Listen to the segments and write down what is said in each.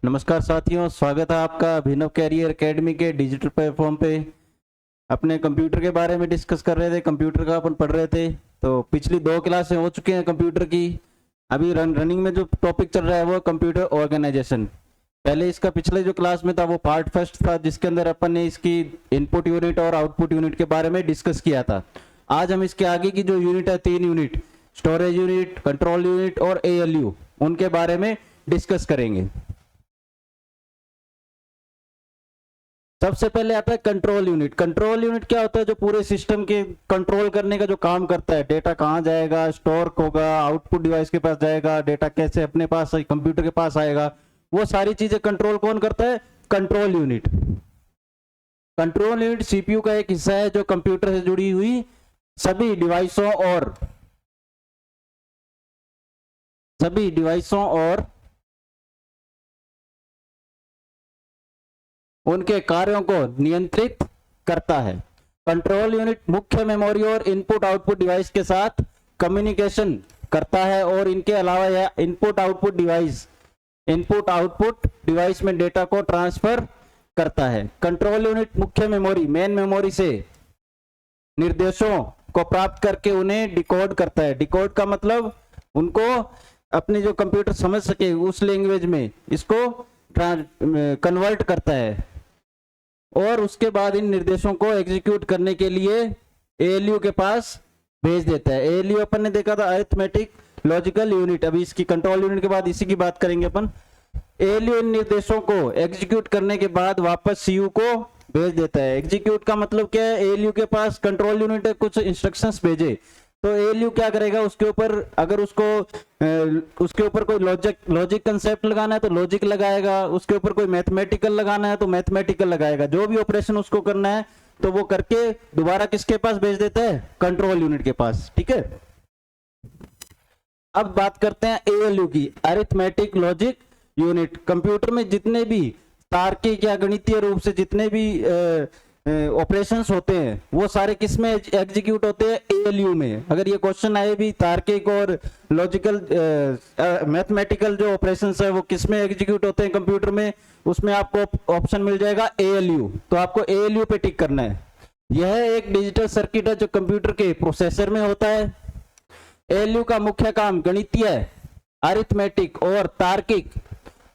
नमस्कार साथियों, स्वागत है आपका अभिनव कैरियर एकेडमी के डिजिटल प्लेटफॉर्म पे। अपने कंप्यूटर के बारे में डिस्कस कर रहे थे, कंप्यूटर का अपन पढ़ रहे थे। तो पिछली 2 क्लासें हो चुकी हैं कंप्यूटर की। अभी रनिंग में जो टॉपिक चल रहा है वो कंप्यूटर ऑर्गेनाइजेशन। पहले इसका पिछले जो क्लास में था वो पार्ट फर्स्ट था, जिसके अंदर अपन ने इसकी इनपुट यूनिट और आउटपुट यूनिट के बारे में डिस्कस किया था। आज हम इसके आगे की जो यूनिट है, 3 unit, storage unit, control unit और ALU, उनके बारे में डिस्कस करेंगे। सबसे पहले आता है कंट्रोल यूनिट। कंट्रोल यूनिट क्या होता है? जो पूरे सिस्टम के कंट्रोल करने का जो काम करता है। डेटा कहाँ जाएगा, स्टोर होगा, आउटपुट डिवाइस के पास जाएगा, डेटा कैसे अपने पास कंप्यूटर के पास आएगा, वो सारी चीजें कंट्रोल कौन करता है? Control unit. Control unit CPU का एक हिस्सा है जो कंप्यूटर से जुड़ी हुई सभी डिवाइसों और उनके कार्यों को नियंत्रित करता है। कंट्रोल यूनिट मुख्य मेमोरी और इनपुट आउटपुट डिवाइस के साथ कम्युनिकेशन करता है, और इनके अलावा यह इनपुट आउटपुट डिवाइस में डेटा को ट्रांसफर करता है। कंट्रोल यूनिट मुख्य मेमोरी, मेन मेमोरी से निर्देशों को प्राप्त करके उन्हें डिकोड करता है। डिकोड का मतलब उनको अपने जो कंप्यूटर समझ सके उस लैंग्वेज में इसको कन्वर्ट करता है, और उसके बाद इन निर्देशों को एग्जीक्यूट करने के लिए ALU के पास भेज देता है। ALU अपन ने देखा था अरिथमेटिक लॉजिकल यूनिट। अभी इसकी कंट्रोल यूनिट के बाद इसी की बात करेंगे अपन। ALU इन निर्देशों को एग्जीक्यूट करने के बाद वापस CU को भेज देता है। एग्जीक्यूट का मतलब क्या है? ALU के पास कंट्रोल यूनिट है, कुछ इंस्ट्रक्शंस भेजे तो ALU क्या करेगा? उसके ऊपर अगर उसके ऊपर कोई लॉजिक कंसेप्ट लगाना है तो लॉजिक लगाएगा, उसके ऊपर कोई मैथमेटिकल लगाना है तो मैथमेटिकल लगाएगा। जो भी ऑपरेशन उसको करना है तो वो करके दोबारा किसके पास भेज देता है? कंट्रोल यूनिट के पास। ठीक है, अब बात करते हैं ALU की, अरिथमेटिक लॉजिक यूनिट। कंप्यूटर में जितने भी तार्किक या गणितीय रूप से जितने भी ऑपरेशंस होते हैं वो सारे किस में एग्जीक्यूट होते हैं? ALU में। अगर ये क्वेश्चन आए भी तार्किक और लॉजिकल मैथमेटिकल जो ऑपरेशंस है वो किस में एग्जीक्यूट होते हैं कंप्यूटर में, उसमें आपको ऑप्शन मिल जाएगा ALU। तो आपको ALU पे टिक करना है। यह एक डिजिटल सर्किट है जो कंप्यूटर के प्रोसेसर में होता है। ALU का मुख्य काम गणितीय, अरिथमेटिक और तार्किक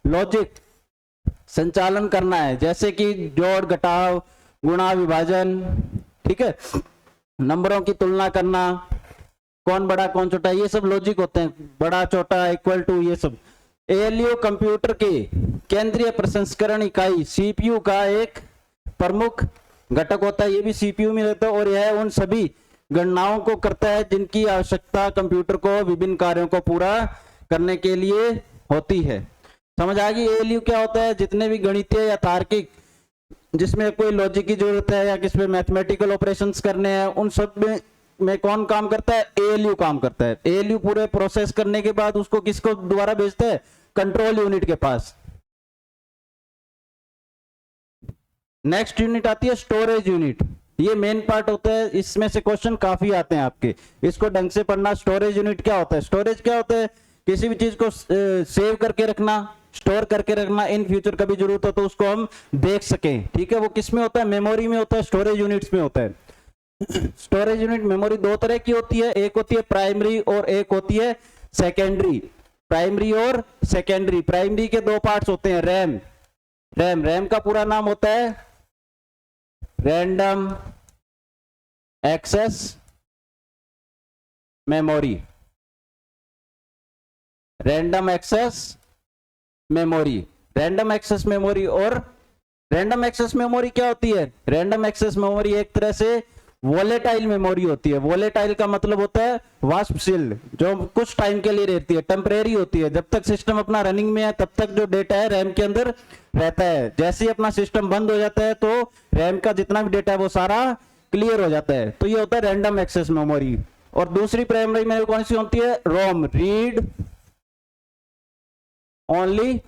लॉजिक संचालन करना है, जैसे कि जोड़, घटाव, गुणा, विभाजन। ठीक है, नंबरों की तुलना करना, कौन बड़ा कौन छोटा, ये सब लॉजिक होते हैं। बड़ा छोटा, इक्वल टू, ये सब। ALU कंप्यूटर के केंद्रीय प्रसंस्करण इकाई CPU का एक प्रमुख घटक होता है। ये भी CPU में रहता है, और यह उन सभी गणनाओं को करता है जिनकी आवश्यकता कंप्यूटर को विभिन्न कार्यों को पूरा करने के लिए होती है। समझ आ गई? ALU क्या होता है? जितने भी गणितीय या तार्किक जिसमें कोई लॉजिक की जरूरत है या किसमें मैथमेटिकल ऑपरेशंस करने हैं, उन सब में कौन काम करता है? ALU काम करता है। ALU पूरे प्रोसेस करने के बाद उसको किसको दोबारा भेजता है? कंट्रोल यूनिट के पास। नेक्स्ट यूनिट आती है स्टोरेज यूनिट। ये मेन पार्ट होता है, इसमें से क्वेश्चन काफी आते हैं आपके, इसको ढंग से पढ़ना। स्टोरेज यूनिट क्या होता है? स्टोरेज क्या होता है? किसी भी चीज को सेव करके रखना, स्टोर करके रखना, इन फ्यूचर कभी जरूरत हो तो उसको हम देख सकें। ठीक है, वो किस में होता है? मेमोरी में होता है, स्टोरेज यूनिट्स में होता है। स्टोरेज यूनिट मेमोरी 2 तरह की होती है, एक होती है प्राइमरी और एक होती है सेकेंडरी। प्राइमरी और सेकेंडरी। प्राइमरी के 2 पार्ट्स होते हैं, रैम का पूरा नाम होता है random access memory. Random access memory. Random access memory और रैंडम एक्सेस मेमोरी क्या होती है? रैंडम एक्सेस मेमोरी एक तरह से वोलेटाइल मेमोरी होती है। वोलेटाइल का मतलब होता है वाष्पशील, जो कुछ टाइम के लिए रहती है, टेम्परेरी होती है। जब तक सिस्टम अपना रनिंग में है तब तक जो डेटा है रैम के अंदर रहता है। जैसे ही अपना सिस्टम बंद हो जाता है तो रैम का जितना भी डेटा है वो सारा क्लियर हो जाता है। तो ये होता है रैंडम एक्सेस मेमोरी। और दूसरी प्राइमरी मेमोरी कौन सी होती है? रोम, रीड ओनली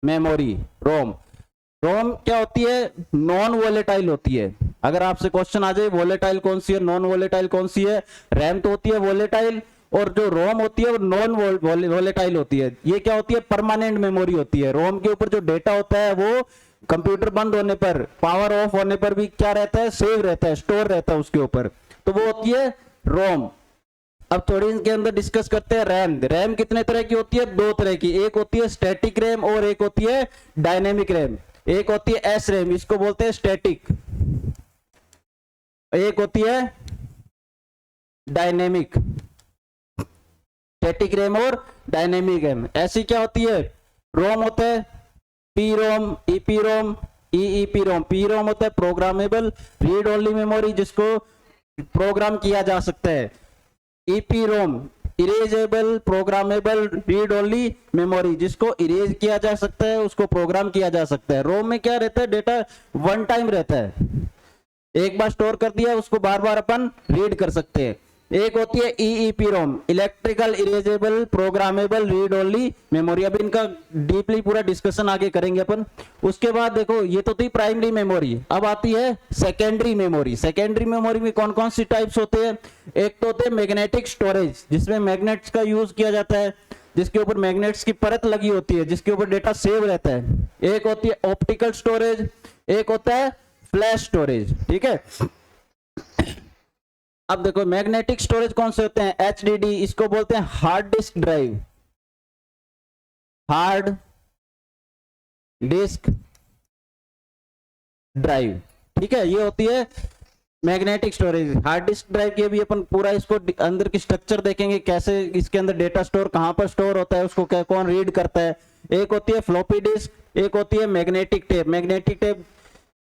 मेमोरी, रोम। रोम क्या होती है? नॉन वोलेटाइल होती है। अगर आपसे क्वेश्चन आ जाए वोलेटाइल कौन सी है, नॉन वोलेटाइल कौन सी है, रैम तो होती है वोलेटाइल और जो रोम होती है वो नॉन वोलेटाइल होती है। ये क्या होती है, परमानेंट मेमोरी होती है। रोम के ऊपर जो डेटा होता है वो कंप्यूटर बंद होने पर, पावर ऑफ होने पर भी क्या रहता है, सेव रहता है, स्टोर रहता है उसके ऊपर, तो वो होती है रोम। अब थोड़ी इनके अंदर डिस्कस करते हैं रैम। रैम कितने तरह की होती है, दो तरह की, एक होती है स्टैटिक रैम और एक होती है डायनेमिक रैम। एक होती है एस रैम, इसको बोलते हैं स्टैटिक, एक होती है डायनेमिक। स्टैटिक रैम और डायनेमिक रैम ऐसी क्या होती है, रोम होता है P ROM, EP ROM, EEP ROM. P ROM होता है प्रोग्रामेबल रीड ओनली मेमोरी, जिसको प्रोग्राम किया जा सकता है। EP ROM erasable programmable read only memory, जिसको इरेज किया जा सकता है, उसको प्रोग्राम किया जा सकता है। रोम में क्या रहता है, डेटा वन टाइम रहता है, एक बार स्टोर कर दिया उसको बार बार अपन रीड कर सकते हैं। एक होती है EEP ROM, electrical erasable programmable read only memory. अब इनका डीपली पूरा डिस्कशन आगे करेंगे अपन। उसके बाद देखो ये तो थी प्राइमरी मेमोरी, अब आती है सेकेंडरी मेमोरी। सेकेंडरी मेमोरी में कौन कौन सी टाइप्स होते हैं, एक तो होते हैं मैग्नेटिक स्टोरेज, जिसमें मैग्नेट्स का यूज किया जाता है, जिसके ऊपर मैग्नेट्स की परत लगी होती है, जिसके ऊपर डेटा सेव रहता है। एक होती है ऑप्टिकल स्टोरेज, एक होता है फ्लैश स्टोरेज, ठीक है। अब देखो मैग्नेटिक स्टोरेज कौन से होते हैं, एचडीडी, इसको बोलते हैं hard disk drive, hard disk drive, ठीक है। ये होती है magnetic storage. Hard disk drive के भी अपन पूरा इसको अंदर की स्ट्रक्चर देखेंगे, कैसे इसके अंदर डेटा स्टोर, कहां पर स्टोर होता है, उसको कौन रीड करता है। एक होती है फ्लॉपी डिस्क, एक होती है मैग्नेटिक टेप। मैग्नेटिक टेप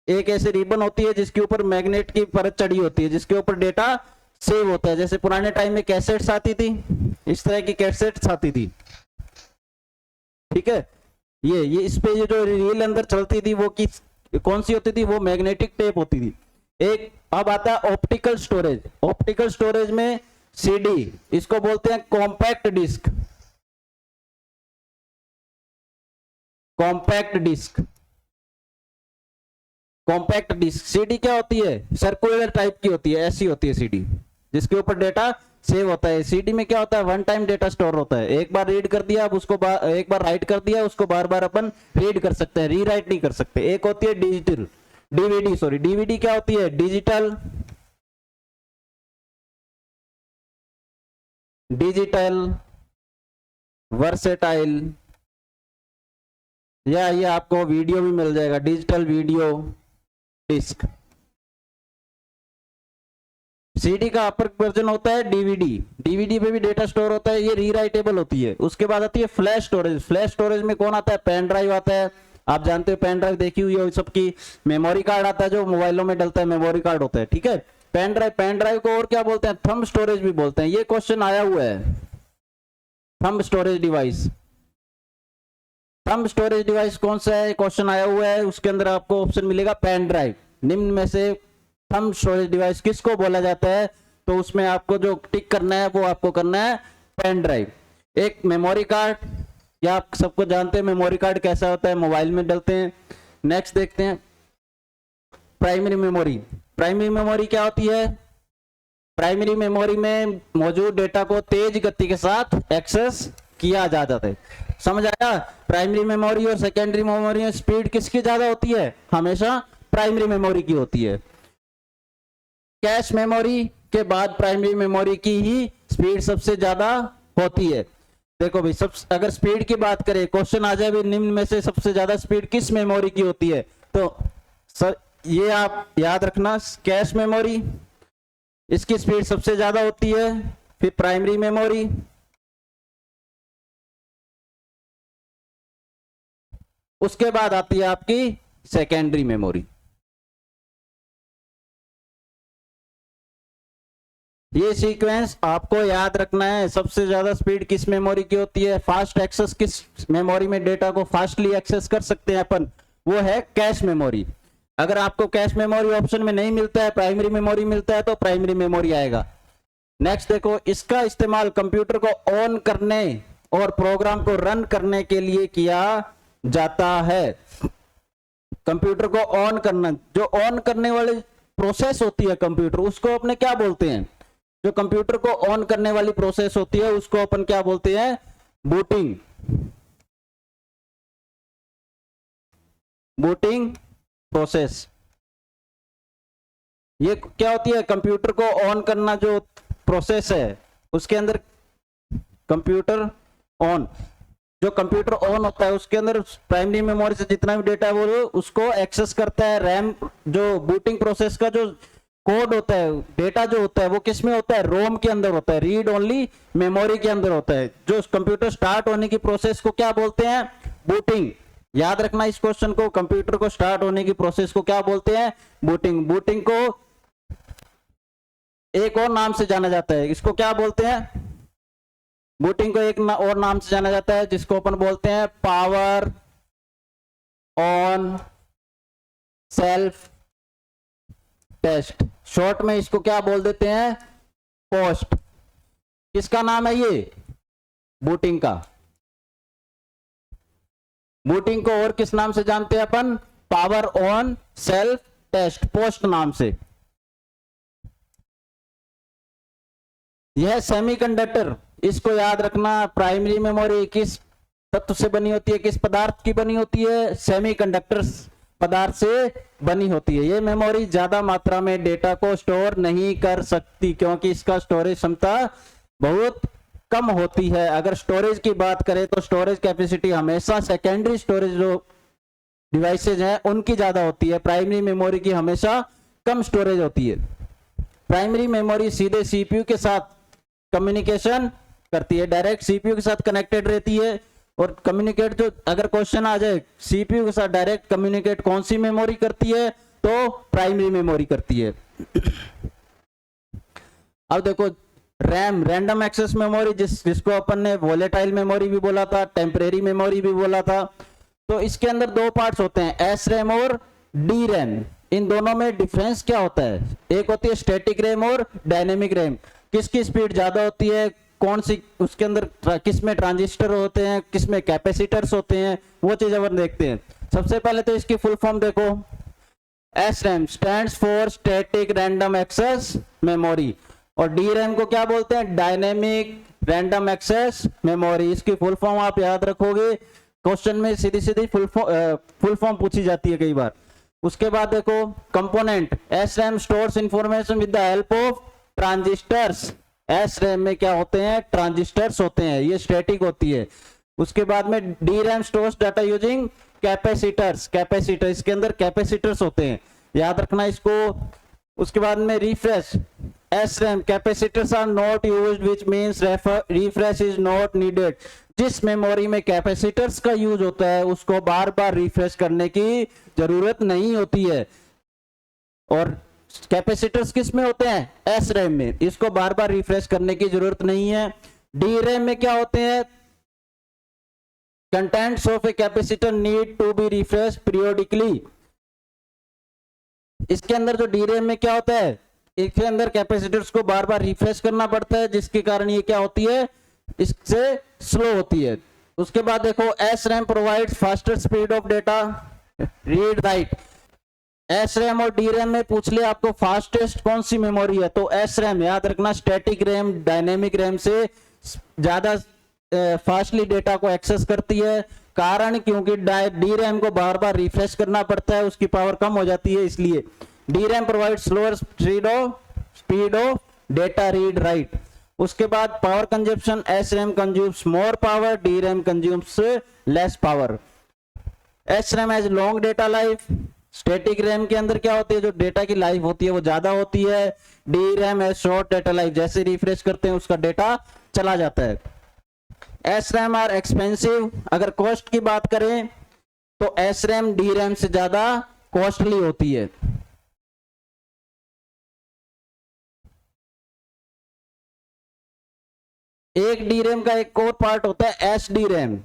एक ऐसी रिबन होती है जिसके ऊपर मैग्नेट की परत चढ़ी होती है, जिसके ऊपर डेटा सेव होता है। जैसे पुराने टाइम में कैसेट्स आती थी, इस तरह की कैसेट्स आती थी, ठीक है। ये इस पे ये जो रील अंदर चलती थी वो किस कौन सी होती थी, वो मैग्नेटिक टेप होती थी। एक अब आता है ऑप्टिकल स्टोरेज। ऑप्टिकल स्टोरेज में सीडी, इसको बोलते हैं compact disc, compact disc, compact disc. CD क्या होती है, सर्कुलर टाइप की होती है, ऐसी होती है सीडी, जिसके ऊपर डेटा सेव होता है। सीडी में क्या होता है, वन टाइम डेटा स्टोर होता है, एक बार रीड कर दिया, अब उसको एक बार राइट कर दिया, उसको बार बार अपन रीड कर सकते हैं, रीराइट नहीं कर सकते। एक होती है डिजिटल डीवीडी, सॉरी डीवीडी क्या होती है, डिजिटल, डिजिटल वर्सेटाइल, या ये आपको वीडियो भी मिल जाएगा, डिजिटल वीडियो डिस्क। सीडी का अपर वर्जन होता है डीवीडी, डीवीडी पे भी डेटा स्टोर होता है, ये रीराइटेबल होती है। उसके बाद आती है फ्लैश स्टोरेज। फ्लैश स्टोरेज में कौन आता है, पेन ड्राइव आता है, आप जानते हो पेन ड्राइव देखी हुई है सबकी। मेमोरी कार्ड आता है जो मोबाइलों में डलता है, मेमोरी कार्ड होता है, ठीक है। पेन ड्राइव को और क्या बोलते हैं, थंब स्टोरेज भी बोलते हैं। ये क्वेश्चन आया हुआ है, thumb storage device. Thumb storage device कौन सा है, क्वेश्चन आया हुआ है, उसके अंदर आपको ऑप्शन मिलेगा पेन ड्राइव। निम्न में से थंब स्टोरेज डिवाइस किसको बोला जाता है, तो उसमें आपको जो टिक करना है वो आपको करना है पेन ड्राइव। एक मेमोरी कार्ड, या आप सबको जानते हैं मेमोरी कार्ड कैसा होता है, मोबाइल में डलते हैं। नेक्स्ट देखते हैं प्राइमरी मेमोरी। प्राइमरी मेमोरी क्या होती है, प्राइमरी मेमोरी में मौजूद डेटा को तेज गति के साथ एक्सेस किया जाता है। समझ आया, प्राइमरी मेमोरी और सेकेंडरी मेमोरी में स्पीड किसकी ज्यादा होती है, हमेशा प्राइमरी मेमोरी की होती है। कैश मेमोरी के बाद प्राइमरी मेमोरी की ही स्पीड सबसे ज्यादा होती है। देखो भाई, अगर स्पीड की बात करें, क्वेश्चन आ जाए भी निम्न में से सबसे ज्यादा स्पीड किस मेमोरी की होती है, तो सर ये आप याद रखना, कैश मेमोरी, इसकी स्पीड सबसे ज्यादा होती है। फिर प्राइमरी मेमोरी, उसके बाद आती है आपकी सेकेंडरी मेमोरी। ये सीक्वेंस आपको याद रखना है। सबसे ज्यादा स्पीड किस मेमोरी की होती है, फास्ट एक्सेस किस मेमोरी में डेटा को फास्टली एक्सेस कर सकते हैं अपन, वो है कैश मेमोरी। अगर आपको कैश मेमोरी ऑप्शन में नहीं मिलता है, प्राइमरी मेमोरी मिलता है, तो प्राइमरी मेमोरी आएगा। नेक्स्ट देखो, इसका इस्तेमाल कंप्यूटर को ऑन करने और प्रोग्राम को रन करने के लिए किया जाता है। कंप्यूटर को ऑन करना, जो ऑन करने वाली प्रोसेस होती है कंप्यूटर, उसको अपने क्या बोलते हैं, जो कंप्यूटर को ऑन करने वाली प्रोसेस होती है उसको अपन क्या बोलते हैं, बूटिंग। बूटिंग प्रोसेस ये क्या होती है, कंप्यूटर को ऑन करना जो प्रोसेस है उसके अंदर कंप्यूटर ऑन, जो कंप्यूटर ऑन होता है उसके अंदर प्राइमरी मेमोरी से जितना भी डेटा है वो उसको एक्सेस करता है। रैम जो बूटिंग प्रोसेस का जो कोड होता है, डेटा जो होता है वो किस में होता है, रोम के अंदर होता है, रीड ओनली मेमोरी के अंदर होता है। जो कंप्यूटर स्टार्ट होने की प्रोसेस को क्या बोलते हैं, बूटिंग। याद रखना इस क्वेश्चन को, कंप्यूटर को स्टार्ट होने की प्रोसेस को क्या बोलते हैं, बूटिंग। बूटिंग को एक और नाम से जाना जाता है, इसको क्या बोलते हैं, बूटिंग को एक और नाम से जाना जाता है जिसको अपन बोलते हैं power on self test. Short में इसको क्या बोल देते हैं, पोस्ट। किसका नाम है ये, बूटिंग का। बूटिंग को और किस नाम से जानते हैं अपन, power on self test, POST नाम से। यह सेमीकंडक्टर, इसको याद रखना, प्राइमरी मेमोरी किस तत्व से बनी होती है, किस पदार्थ की बनी होती है, सेमीकंडक्टर पदार्थ से बनी होती है। ये मेमोरी ज्यादा मात्रा में डेटा को स्टोर नहीं कर सकती क्योंकि इसका स्टोरेज क्षमता बहुत कम होती है। अगर स्टोरेज की बात करें तो स्टोरेज कैपेसिटी हमेशा सेकेंडरी स्टोरेज जो डिवाइसेज हैं उनकी ज्यादा होती है, प्राइमरी मेमोरी की हमेशा कम स्टोरेज होती है। प्राइमरी मेमोरी सीधे सीपीयू के साथ कम्युनिकेशन करती है, डायरेक्ट सीपीयू के साथ कनेक्टेड रहती है। और कम्युनिकेट, जो अगर क्वेश्चन आ जाए सीपीयू के साथ डायरेक्ट कम्युनिकेट कौन सी मेमोरी करती है, तो प्राइमरी मेमोरी करती है। अब देखो रैम, रैंडम एक्सेस मेमोरी, जिसको अपन ने वोलेटाइल मेमोरी भी बोला था, टेम्परेरी मेमोरी भी बोला था। तो इसके अंदर दो पार्ट्स होते हैं, एस रैम और डी रैम। इन दोनों में डिफरेंस क्या होता है, एक होती है स्टैटिक रैम और डायनेमिक रैम। किसकी स्पीड ज्यादा होती है, कौन सी उसके अंदर किस में ट्रांजिस्टर होते हैं, किस में कैपेसिटर्स होते हैं, वो चीज अपन देखते हैं। सबसे पहले तो इसकी फुल फॉर्म देखो, S RAM stands for static random access memory, और डी रैम को क्या बोलते हैं, डायनेमिक रैंडम एक्सेस मेमोरी। इसकी फुल फॉर्म आप याद रखोगे, क्वेश्चन में सीधी सीधी फुल फॉर्म पूछी जाती है कई बार। उसके बाद देखो component, S RAM stores information with the help of transistors. S RAM में क्या होते हैं, ट्रांजिस्टर्स होते हैं, ये स्टैटिक होती है। उसके बाद में D RAM stores data using capacitors, capacitor, इसके अंदर कैपेसिटर्स होते हैं, याद रखना इसको। उसके बाद में refresh, S RAM capacitors are not used which means refresh is not needed. जिस मेमोरी में कैपेसिटर्स का यूज होता है उसको बार बार रिफ्रेश करने की जरूरत नहीं होती है। और कैपेसिटर्स किस में होते हैं, एस रैम में, इसको बार बार रिफ्रेश करने की जरूरत नहीं है। डी रैम में क्या होते हैं, contents of a capacitor need to be refresh periodically. इसके अंदर जो डी रैम में क्या होता है, इसके अंदर कैपेसिटर्स को बार बार रिफ्रेश करना पड़ता है, जिसके कारण ये क्या होती है, इससे स्लो होती है। उसके बाद देखो S RAM provides faster speed of data read write. S RAM और डी रैम में पूछ ले आपको फास्टेस्ट कौन सी मेमोरी है, तो एस रैम, याद रखना स्टैटिक रैम डायनेमिक रैम से ज्यादा फास्टली डेटा को एक्सेस करती है। कारण क्योंकि डी रैम को बार बार रिफ्रेश करना पड़ता है, उसकी पावर कम हो जाती है, इसलिए D RAM provide slower speed of data read write. उसके बाद power consumption, S RAM consumes more power, D RAM consumes less power. S RAM has long data life, static RAM के अंदर क्या होती है, जो डेटा की लाइफ होती है वो ज्यादा होती है। D RAM has short data life, जैसे रिफ्रेश करते हैं उसका डेटा चला जाता है। एस रैम आर एक्सपेंसिव, अगर कॉस्ट की बात करें तो एस रैम डी रैम से ज्यादा कॉस्टली होती है। एक डी रैम का एक और पार्ट होता है S D RAM.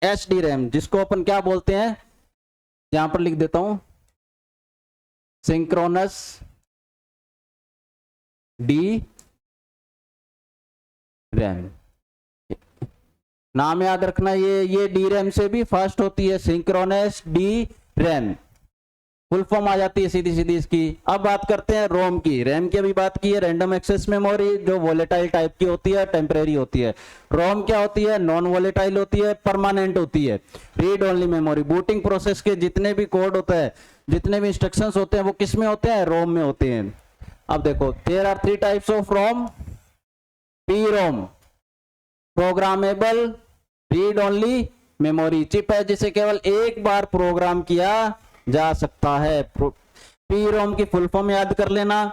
S D RAM जिसको अपन क्या बोलते हैं, यहां पर लिख देता हूं, सिंक्रोनस डी रैम। नाम याद रखना, ये डी रैम से भी फास्ट होती है, synchronous D RAM. Full form आ जाती है सीधी सीधी इसकी। अब बात करते हैं रोम की। रैम की अभी बात की है, रैंडम एक्सेस मेमोरी, जो वोलेटाइल टाइप की होती है, टेम्परेरी होती है। रोम क्या होती है? नॉन वोलेटाइल होती है, परमानेंट होती है, read only memory. Booting process के जितने भी कोड होता है, जितने भी इंस्ट्रक्शंस होते हैं, वो किस में होते हैं? रोम में होते हैं। अब देखो, there are 3 types of ROM. P ROM programmable read only memory chip है, जिसे केवल एक बार प्रोग्राम किया जा सकता है। पी रोम की फुल फॉर्म याद कर लेना,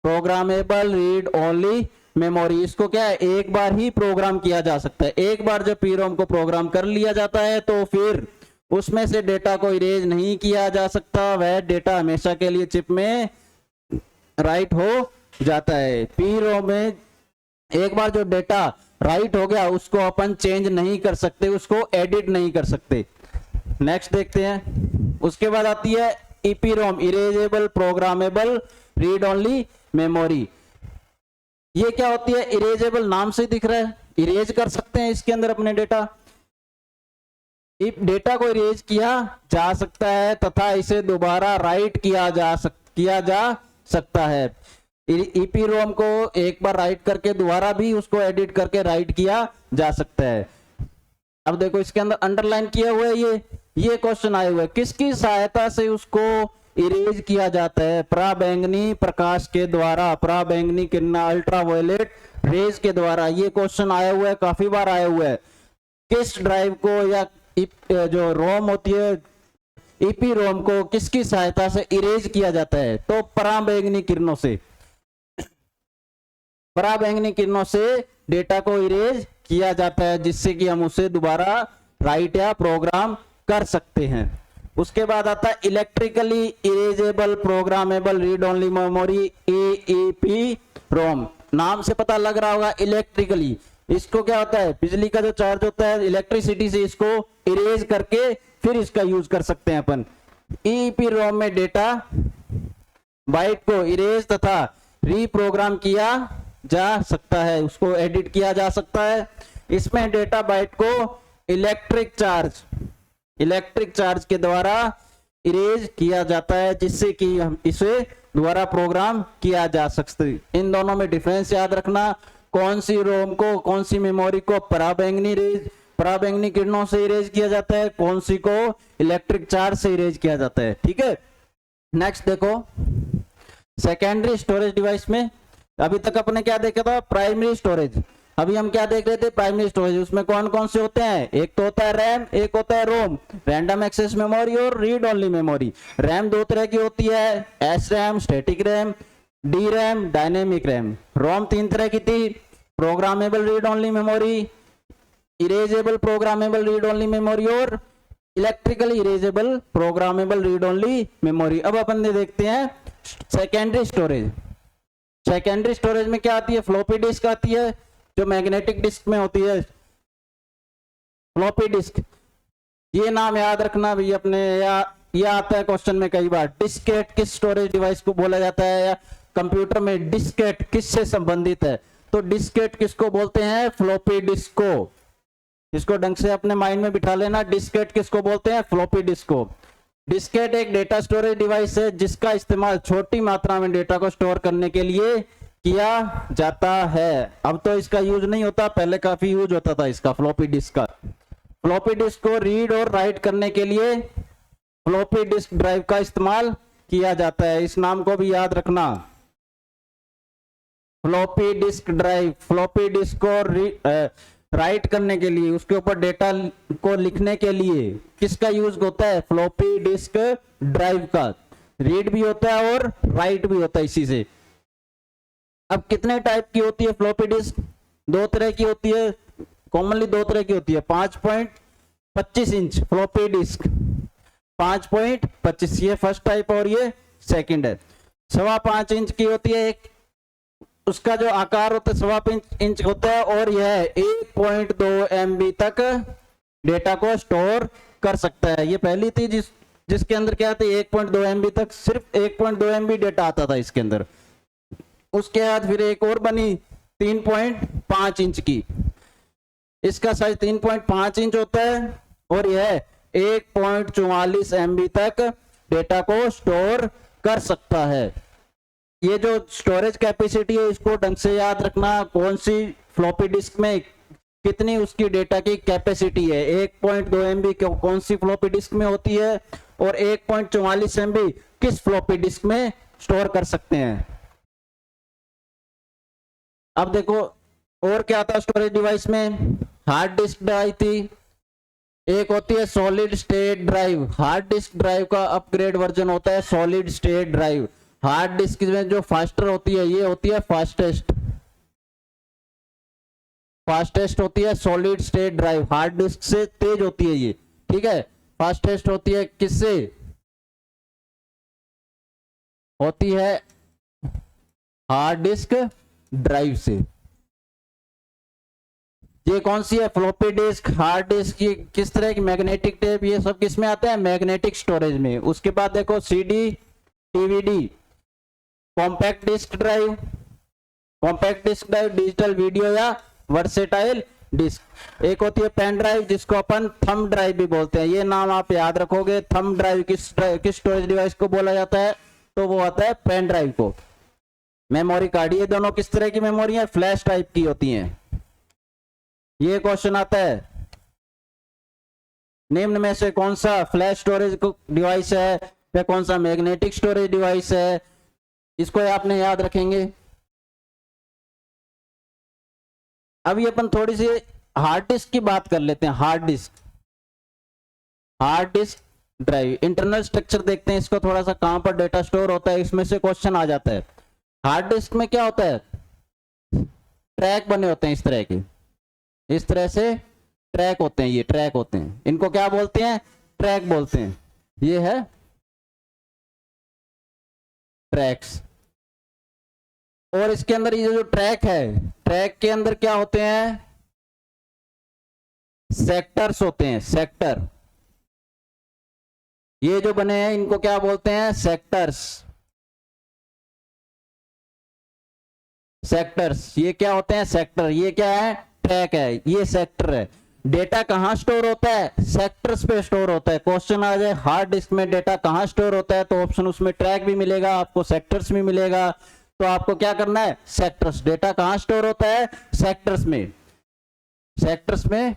प्रोग्रामेबल रीड ओनली मेमोरी। इसको क्या है? एक बार ही प्रोग्राम किया जा सकता है। एक बार जब पी रोम को प्रोग्राम कर लिया जाता है तो फिर उसमें से डेटा को इरेज नहीं किया जा सकता, वह डेटा हमेशा के लिए चिप में राइट हो जाता है। पी रोम में एक बार जो डेटा राइट हो गया, उसको अपन चेंज नहीं कर सकते, उसको एडिट नहीं कर सकते। नेक्स्ट देखते हैं। उसके बाद आती है EPROM, erasable programmable read only memory. ये क्या होती है? इरेजेबल, नाम से दिख रहा है, इरेज कर सकते हैं इसके अंदर अपने डेटा। डेटा को इरेज किया जा सकता है तथा इसे दोबारा राइट किया जा सकता है। ईपीरोम को एक बार राइट करके दोबारा भी उसको एडिट करके राइट किया जा सकता है। अब देखो, इसके अंदर अंडरलाइन किया हुआ है, ये क्वेश्चन आए हुए हैं, किसकी सहायता से उसको इरेज किया जाता है? पराबैंगनी प्रकाश के द्वारा, पराबैंगनी किरण, अल्ट्रावायलेट रेज के द्वारा। ये क्वेश्चन आया हुआ है, काफी बार आया हुआ है। किस ड्राइव को या जो रोम होती है, ईपी रोम को किसकी सहायता से इरेज किया जाता है? तो पराबैंगनी किरणों से, पराबैंगनी किरणों से डेटा को इरेज किया जाता है, जिससे कि हम उसे दोबारा राइट या प्रोग्राम कर सकते हैं। उसके बाद आता है electrically erasable programmable read only memory, EEP ROM. नाम से पता लग रहा होगा, इलेक्ट्रिकली। इसको क्या होता है? बिजली का जो चार्ज होता है, इलेक्ट्रिसिटी से इसको इरेज करके फिर इसका यूज कर सकते हैं अपन। ईईपी रोम में डेटा बाइट को इरेज तथा रीप्रोग्राम किया जा सकता है, उसको एडिट किया जा सकता है। इसमें डेटा बाइट को इलेक्ट्रिक चार्ज के द्वारा इरेज किया जाता है, जिससे कि हम इसे दोबारा प्रोग्राम किया जा सकते। इन दोनों में डिफरेंस याद रखना, कौन सी रोम को, कौन सी मेमोरी को पराबैंगनी किरणों से इरेज किया जाता है, कौन सी को इलेक्ट्रिक चार्ज से इरेज किया जाता है। ठीक है, नेक्स्ट देखो, सेकेंडरी स्टोरेज डिवाइस में अभी तक अपने क्या देखा था? Primary storage. अभी हम क्या देख रहे थे? Primary storage. उसमें कौन कौन से होते हैं? एक तो होता है रैम, एक होता है रोम, रैंडम एक्सेस मेमोरी और रीड ओनली मेमोरी। रैम 2 तरह की होती है, S RAM, static RAM, D RAM, dynamic RAM. ROM 3 तरह की थी, programmable read only memory, erasable programmable read only memory और electrically erasable programmable read only memory. अब अपन देखते हैं सेकेंडरी स्टोरेज। सेकेंडरी स्टोरेज में क्या आती है? फ्लॉपी डिस्क आती है, जो मैग्नेटिक डिस्क में होती है, फ्लॉपी डिस्क। ये नाम याद रखना भी अपने, या ये आता है क्वेश्चन में कई बार। डिस्केट किस स्टोरेज डिवाइस को बोला जाता है, या कंप्यूटर में डिस्केट किससे संबंधित है? तो डिस्केट किसको बोलते हैं? फ्लॉपी डिस्क को। इसको ढंग से अपने माइंड में बिठा लेना, डिस्केट किसको बोलते हैं? फ्लॉपी डिस्क को। डिस्केट एक डेटा स्टोरेज डिवाइस है, जिसका इस्तेमाल छोटी मात्रा में डेटा को स्टोर करने के लिए किया जाता है। अब तो इसका यूज नहीं होता, पहले काफी यूज होता था इसका, फ्लॉपी डिस्क का। फ्लॉपी डिस्क को रीड और राइट करने के लिए फ्लॉपी डिस्क ड्राइव का इस्तेमाल किया जाता है। इस नाम को भी याद रखना, floppy disk drive. Floppy disk को राइट करने के लिए, उसके ऊपर डेटा को लिखने के लिए किसका यूज होता है? फ्लॉपी डिस्क ड्राइव का। रीड भी होता है और राइट भी होता है इसी से। अब कितने टाइप की होती है फ्लॉपी डिस्क? 2 तरह की होती है, कॉमनली 2 तरह की होती है। 5.25 इंच फ्लॉपी डिस्क, 5.25, ये फर्स्ट टाइप और ये सेकंड है। 5.25 इंच की होती है एक, उसका जो आकार होता है 5.25 इंच होता है, और यह 1.2 MB तक डेटा को स्टोर कर सकता है। ये पहली थी जिसके अंदर क्या था, 1.2 MB तक, सिर्फ 1.2 MB डेटा आता था इसके अंदर। उसके बाद फिर एक और बनी 3.5 इंच की, इसका साइज 3.5 इंच होता है, और यह 1.44 MB तक डेटा को स्टोर कर सकता है। ये जो स्टोरेज कैपेसिटी है इसको ढंग से याद रखना, कौन सी फ्लॉपी डिस्क में कितनी उसकी डेटा की कैपेसिटी है। 1.2 MB कौन सी फ्लॉपी डिस्क में होती है और 1.44 MB किस फ्लॉपी डिस्क में स्टोर कर सकते हैं। अब देखो और क्या था स्टोरेज डिवाइस में, हार्ड डिस्क आई थी, एक होती है solid state drive. Hard disk drive का अपग्रेड वर्जन होता है solid state drive. Hard disk में जो फास्टर होती है ये होती है फास्टेस्ट होती है solid state drive, hard disk से तेज होती है ये, ठीक है। फास्टेस्ट होती है किससे, होती है हार्ड डिस्क ड्राइव से। ये कौन सी है, फ्लॉपी डिस्क, हार्ड डिस्क, ये किस तरह की, मैग्नेटिक टेप, ये सब किस में आते हैं, मैग्नेटिक स्टोरेज में। उसके बाद देखो CD, DVD, compact disk drive, digital video या वर्सेटाइल डिस्क। एक होती है पेन ड्राइव जिसको अपन थंब ड्राइव भी बोलते हैं, ये नाम आप याद रखोगे। थंब ड्राइव किस स्टोरेज डिवाइस को बोला जाता है, तो वो आता है पेन ड्राइव को। मेमोरी कार्ड, ये दोनों किस तरह की मेमोरी है, फ्लैश टाइप की होती हैं। ये क्वेश्चन आता है निम्न में से कौन सा फ्लैश स्टोरेज डिवाइस है या कौन सा मैग्नेटिक स्टोरेज डिवाइस है, इसको आपने याद रखेंगे। अभी अपन थोड़ी सी हार्ड डिस्क की बात कर लेते हैं। Hard disk drive, internal structure देखते हैं इसको थोड़ा सा, कहां पर डेटा स्टोर होता है, इसमें से क्वेश्चन आ जाता है। हार्ड डिस्क में क्या होता है, ट्रैक बने होते हैं इस तरह के, इस तरह से ट्रैक होते हैं, ये ट्रैक होते हैं, इनको क्या बोलते हैं, ट्रैक बोलते हैं। ये है ट्रैक्स। और इसके अंदर ये जो ट्रैक है, ट्रैक के अंदर क्या होते हैं, सेक्टर्स होते हैं, सेक्टर। ये जो बने हैं इनको क्या बोलते हैं, सेक्टर्स। ये क्या होते हैं, सेक्टर। ये क्या है, ट्रैक है, ये सेक्टर है। डेटा कहां स्टोर होता है, सेक्टर्स पे स्टोर होता है। क्वेश्चन आ जाए हार्ड डिस्क में डेटा कहां स्टोर होता है, तो ऑप्शन उसमें ट्रैक भी मिलेगा आपको, सेक्टर्स भी मिलेगा। तो आपको क्या करना है, सेक्टर्स, डेटा कहां स्टोर होता है, सेक्टर्स में। सेक्टर्स में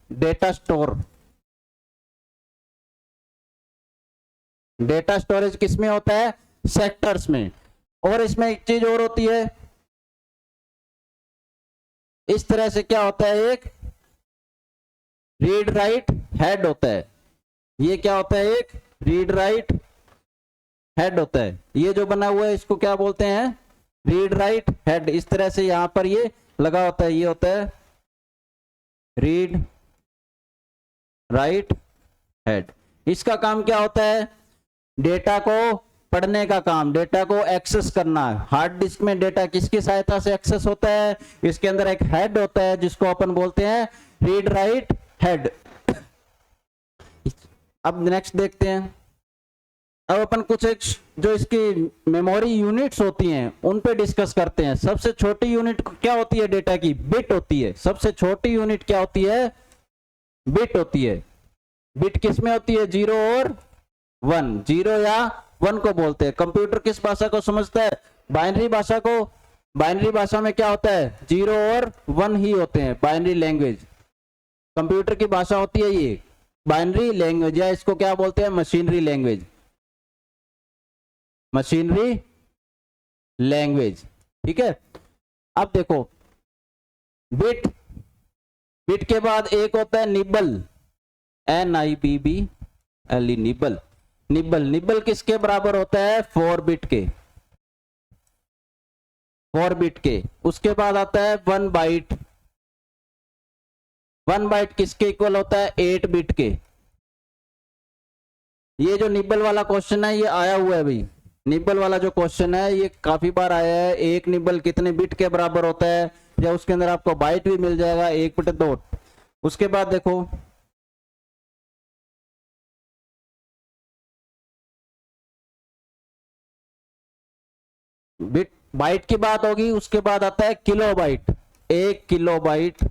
डेटा स्टोर, डेटा स्टोरेज किस में होता है, सेक्टर्स में। और इसमें एक चीज और होती है, इस तरह से क्या होता है, एक रीड राइट हेड होता है। ये क्या होता है, एक रीड राइट हेड होता है। ये जो बना हुआ है इसको क्या बोलते हैं, रीड राइट हेड। इस तरह से यहां पर ये लगा होता है, ये होता है रीड राइट हेड। इसका काम क्या होता है, डेटा को पढ़ने का काम, डेटा को एक्सेस करना है। हार्ड डिस्क में डेटा किसकी सहायता से एक्सेस होता है, इसके अंदर एक हेड होता है जिसको अपन बोलते हैं रीड राइट हेड। अब नेक्स्ट देखते हैं। अब अपन कुछ एक जो इसकी मेमोरी यूनिट्स होती हैं उन पे डिस्कस करते हैं। सबसे छोटी यूनिट क्या होती है डेटा की, बिट होती है। सबसे छोटी यूनिट क्या होती है, बिट होती है। बिट किस में होती है, 0 और 1, 0 या 1 को बोलते हैं। कंप्यूटर किस भाषा को समझता है, बाइनरी भाषा को। बाइनरी भाषा में क्या होता है, 0 और 1 ही होते हैं, बाइनरी लैंग्वेज। कंप्यूटर की भाषा होती है ये बाइनरी लैंग्वेज, या इसको क्या बोलते हैं, मशीनरी लैंग्वेज। मशीनरी लैंग्वेज, ठीक है। अब देखो बिट, बिट के बाद एक होता है निबल, NIBBL, निबल। निबल किसके बराबर होता है, 4 बिट के, 4 बिट के। उसके बाद आता है 1 बाइट। 1 बाइट किसके इक्वल होता है, 8 बिट के। ये जो निबल वाला क्वेश्चन है ये आया हुआ है भाई, निबल वाला जो क्वेश्चन है ये काफी बार आया है। एक निबल कितने बिट के बराबर होता है, या उसके अंदर आपको बाइट भी मिल जाएगा, 1/2। उसके बाद देखो बिट, बाइट की बात होगी। उसके बाद आता है किलोबाइट। 1 किलोबाइट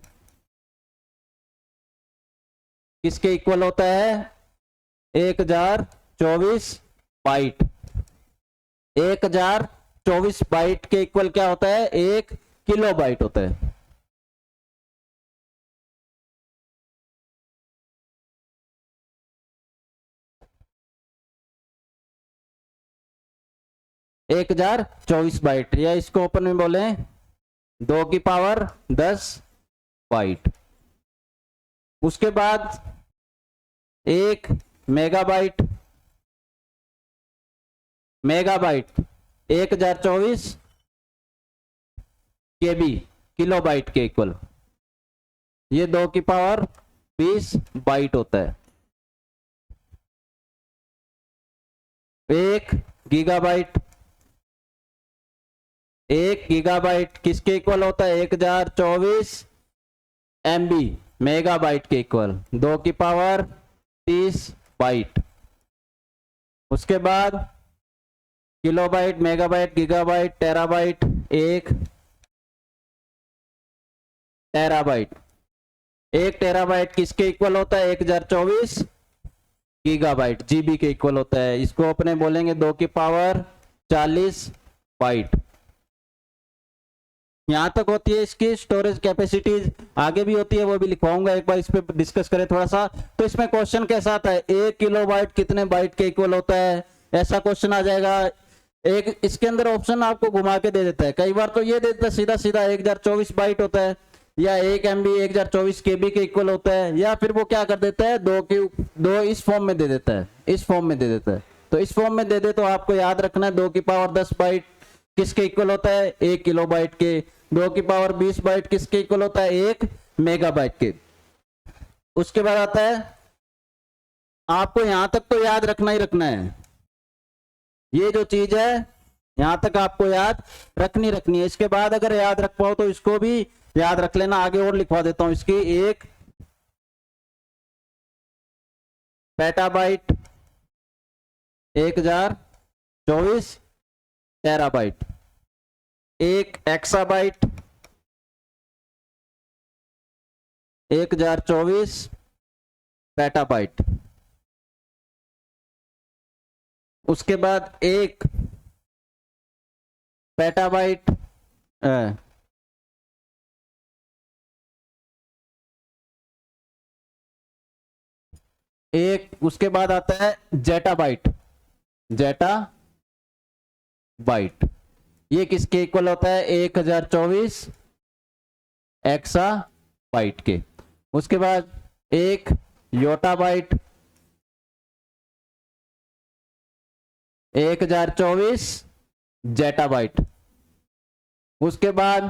किसके इक्वल होता है, 1024 बाइट, 1024 बाइट के इक्वल क्या होता है, 1 किलो बाइट होता है। एक 1024 बाइट, या इसको ओपन में बोले 2 की पावर 10 बाइट। उसके बाद 1 मेगाबाइट, मेगाबाइट 1024 केबी, किलो बाइट के इक्वल, ये 2 की पावर 20 बाइट होता है। 1 गीगाबाइट, 1 गीगाबाइट किसके इक्वल होता है, 1024 MB मेगाबाइट के इक्वल, 2 की पावर 30 बाइट। उसके बाद kilobyte, megabyte, gigabyte, terabyte, 1 terabyte, 1 terabyte किसके इक्वल होता है, 1024 गीगाबाइट जीबी के इक्वल होता है। इसको अपने बोलेंगे 2 की पावर 40 बाइट। यहां तक होती है इसकी स्टोरेज कैपेसिटी, आगे भी होती है वो भी लिखवाऊंगा, एक बार इस पे डिस्कस करें थोड़ा सा। तो इसमें क्वेश्चन कैसा आता है, 1 किलोबाइट कितने बाइट के इक्वल होता है, ऐसा क्वेश्चन आ जाएगा। एक इसके अंदर ऑप्शन आपको घुमा के दे देता है, कई बार तो ये दे देता है सीधा सीधा 1024 बाइट होता है, या 1 MB 1024 KB के इक्वल होता है, या फिर वो क्या कर देता है, 2 इस फॉर्म में दे देता है, इस फॉर्म में दे देता है। तो इस फॉर्म में दे दे तो आपको याद रखना है 2 की पावर 10 बाइट किसके इक्वल होता है, 1 किलो बाइट के। 2 की पावर 20 बाइट किसके इक्वल होता है, 1 मेगाबाइट के। उसके बाद आता है, आपको यहां तक तो याद रखना ही रखना है, ये जो चीज है यहां तक आपको याद रखनी है। इसके बाद अगर याद रख पाओ तो इसको भी याद रख लेना, आगे और लिखवा देता हूं इसकी। 1 पेटाबाइट, 1024 टेराबाइट, 1 एक्साबाइट, 1024 पेटाबाइट। उसके बाद 1 पेटाबाइट, एक उसके बाद आता है जेटाबाइट, जेटा बाइट, ये किसके इक्वल होता है, 1024 एक्सा बाइट के। उसके बाद 1 योटाबाइट, 1024 जेटाबाइट। उसके बाद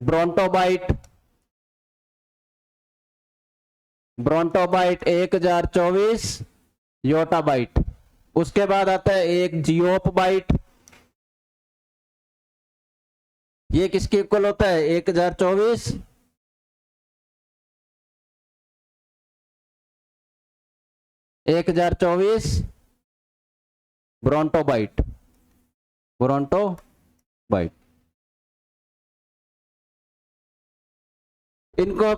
ब्रोंटोबाइट, ब्रोंटोबाइट 1024 योटाबाइट। उसके बाद आता है 1 जियोप बाइट, ये किसके इक्वल होता है, 1024 1024 ब्रोंटोबाइट, ब्रोंटोबाइट। इनको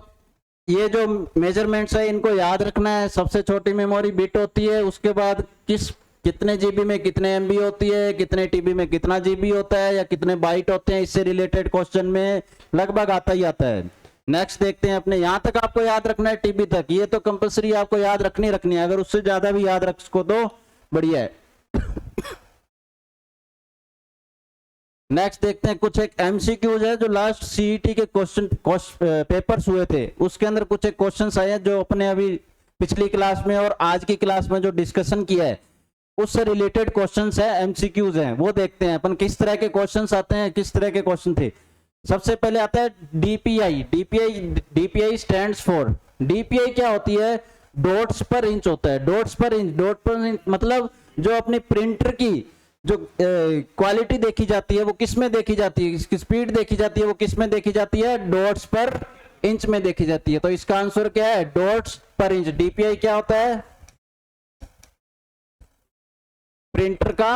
ये जो मेजरमेंट्स है इनको याद रखना है। सबसे छोटी मेमोरी बिट होती है, उसके बाद कितने जीबी में कितने एमबी होती है, कितने टीबी में कितना जीबी होता है, या कितने बाइट होते हैं, इससे रिलेटेड क्वेश्चन में लगभग आता ही आता है। नेक्स्ट देखते हैं अपने, यहां तक आपको याद रखना है टीबी तक, ये तो कंपलसरी आपको याद रखनी है, अगर उससे ज्यादा भी याद रख सको तो बढ़िया है। नेक्स्ट देखते हैं कुछ एक एमसीक्यूज है जो लास्ट सीईटी के क्वेश्चन पेपर्स हुए थे, उसके अंदर कुछ एक क्वेश्चंस आए हैं जो अपने अभी पिछली क्लास में और आज की क्लास में जो डिस्कशन किया है उससे रिलेटेड क्वेश्चंस है, एमसीक्यूज हैं, वो देखते हैं अपन किस तरह के क्वेश्चंस आते हैं, किस तरह के क्वेश्चन थे। सबसे पहले आता है DPI. DPI stands for, DPI क्या होती है, डॉट्स पर इंच होता है, डॉट्स पर इंच। डॉट पर इंच मतलब जो अपनी प्रिंटर की जो क्वालिटी देखी जाती है वो किस में देखी जाती है, इसकी स्पीड देखी जाती है वो किस में देखी जाती है, डॉट्स पर इंच में देखी जाती है। तो इसका आंसर क्या है, डॉट्स पर इंच। डीपीआई क्या होता है, प्रिंटर का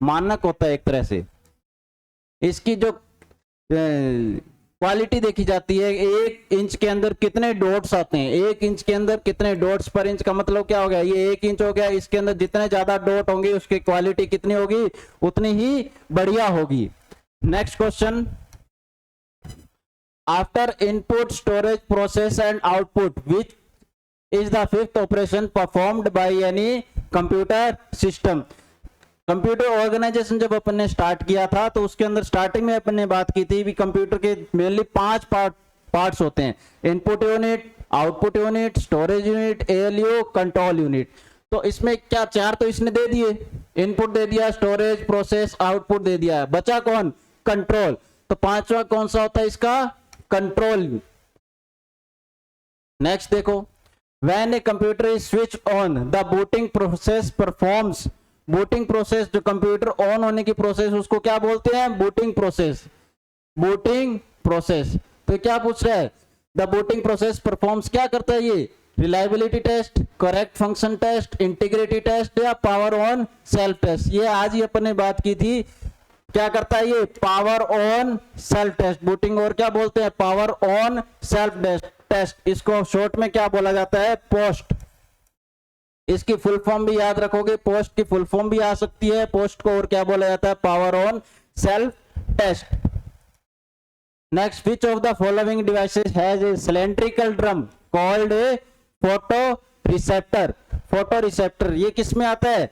मानक होता है एक तरह से। इसकी जो क्वालिटी देखी जाती है, 1 इंच के अंदर कितने डॉट्स आते हैं, 1 इंच के अंदर कितने डॉट्स पर इंच का मतलब क्या हो गया, ये 1 इंच हो गया, इसके अंदर जितने ज्यादा डॉट होंगे उसकी क्वालिटी कितनी होगी, उतनी ही बढ़िया होगी। Next question, after input storage process and output which is the fifth operation performed by any computer system. Computer organisation जब अपन ने स्टार्ट किया था तो उसके अंदर स्टार्टिंग में अपन ने बात की थी कि कंप्यूटर के मेनली 5 पार्ट्स होते हैं, input unit, output unit, storage unit, ALU, control unit. तो इसमें क्या 4 तो इसने दे दिए, इनपुट दे दिया, स्टोरेज, प्रोसेस, आउटपुट दे दिया, बचा कौन, कंट्रोल। तो 5वां कौन सा होता है इसका, कंट्रोल। नेक्स्ट देखो, when a computer is switch on the booting process performs, booting process, जो कंप्यूटर ऑन होने की प्रोसेस उसको क्या बोलते हैं, बूटिंग प्रोसेस, बूटिंग प्रोसेस। तो क्या पूछ रहा है, द बूटिंग प्रोसेस परफॉर्म्स क्या करता है ये, reliability test, correct function test, integrity test या पावर ऑन सेल्फ टेस्ट। ये आज ही अपन ने बात की थी, क्या करता है ये, power on self test, booting और क्या बोलते हैं, पावर ऑन सेल्फ टेस्ट। इसको शॉर्ट में क्या बोला जाता है, पोस्ट। इसकी फुल फॉर्म भी याद रखोगे, पोस्ट की फुल फॉर्म भी आ सकती है, पोस्ट को और क्या बोला जाता है, power on self test. Next, which of the following devices has a cylindrical drum called a photo receptor. Photo receptor ये किस में आता है,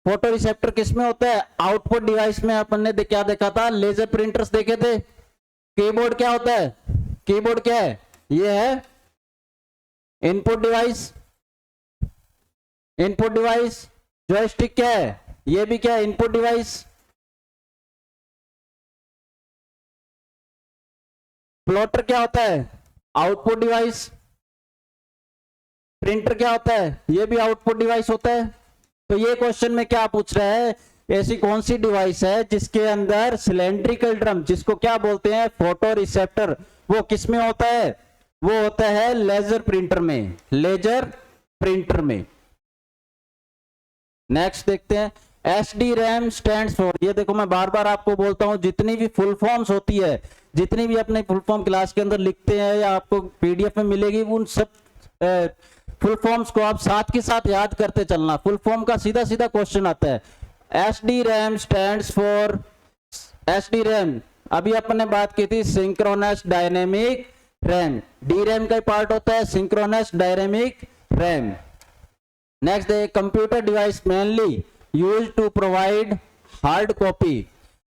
फोटो रिसेप्टर किस में होता है, आउटपुट डिवाइस में। अपन ने क्या देखा था, लेजर प्रिंटर्स देखे थे। कीबोर्ड क्या होता है, कीबोर्ड क्या है, ये है input device, input device. Joystick क्या है, ये भी क्या है, इनपुट डिवाइस। प्लॉटर क्या होता है, आउटपुट डिवाइस। प्रिंटर क्या होता है, ये भी आउटपुट डिवाइस होता है। तो ये क्वेश्चन में क्या पूछ रहा है, ऐसी कौन सी डिवाइस है जिसके अंदर सिलेंड्रिकल ड्रम, जिसको क्या बोलते हैं, फोटो रिसेप्टर, वो किस में होता है, वो होता है लेजर प्रिंटर में, लेजर प्रिंटर में। नेक्स्ट देखते हैं, SDRAM स्टैंड्स फॉर, ये देखो मैं बार बार आपको बोलता हूं, जितनी भी फुल फॉर्म्स होती है, जितनी भी अपने फुल फॉर्म क्लास के अंदर लिखते हैं या आपको PDF में मिलेगी, उन सब फुल फॉर्म्स को आप साथ के साथ याद करते चलना। फुल फॉर्म का सीधा सीधा क्वेश्चन आता है। SDRAM स्टैंड्स फॉर, SDRAM अभी अपन ने बात की थी, सिंक्रोनस डायनेमिक रैम। DRAM का पार्ट होता है synchronous dynamic RAM. Next, a computer device mainly used to provide hard copy.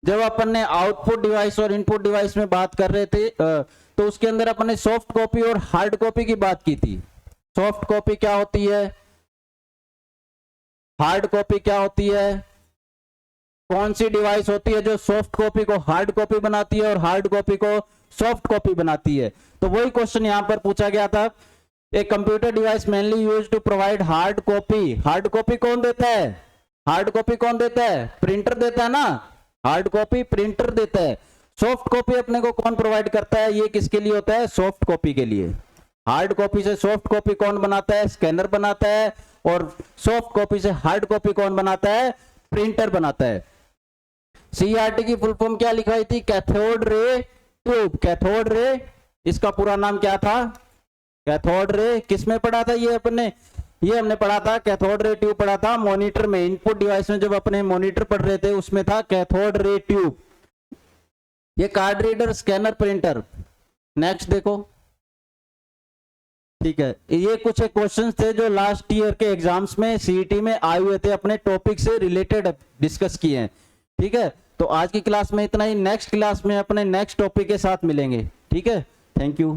जब अपन ने आउटपुट डिवाइस और इनपुट डिवाइस में बात कर रहे थे तो उसके अंदर अपन ने सॉफ्ट कॉपी और हार्ड कॉपी की बात की थी। सॉफ्ट कॉपी क्या होती है, हार्ड कॉपी क्या होती है, कौन सी डिवाइस होती है जो सॉफ्ट कॉपी को हार्ड कॉपी बनाती है और हार्ड कॉपी को सॉफ्ट कॉपी बनाती है। तो वही क्वेश्चन यहां पर पूछा गया था, a computer device mainly used to provide hard copy. Hard copy कौन देता है, हार्ड कॉपी कौन देता है, प्रिंटर देता है ना, हार्ड कॉपी प्रिंटर देता है। सॉफ्ट कॉपी अपने को कौन प्रोवाइड करता है, ये किसके लिए होता है, सॉफ्ट कॉपी के लिए। हार्ड कॉपी से सॉफ्ट कॉपी कौन बनाता है, स्कैनर बनाता है, और सॉफ्ट कॉपी से हार्ड कॉपी कौन बनाता है, प्रिंटर बनाता है। CRT की फुल फॉर्म क्या लिखवाई थी, cathode ray tube. Cathode ray, इसका पूरा नाम क्या था, कैथोड रे। किस में पढ़ा था ये अपने, ये हमने पढ़ा था, कैथोड रे ट्यूब पढ़ा था मॉनिटर में। इनपुट डिवाइस में जब अपने मॉनिटर पढ़ रहे थे उसमें था कैथोड रे ट्यूब। ये card reader, scanner, printer. Next देखो, ठीक है, ये कुछ क्वेश्चंस थे जो लास्ट ईयर के एग्जाम्स में CET में आए हुए थे, अपने टॉपिक से रिलेटेड डिस्कस किए हैं। ठीक है, तो आज की क्लास में इतना ही, नेक्स्ट क्लास में अपने नेक्स्ट टॉपिक के साथ मिलेंगे। ठीक है, थैंक यू।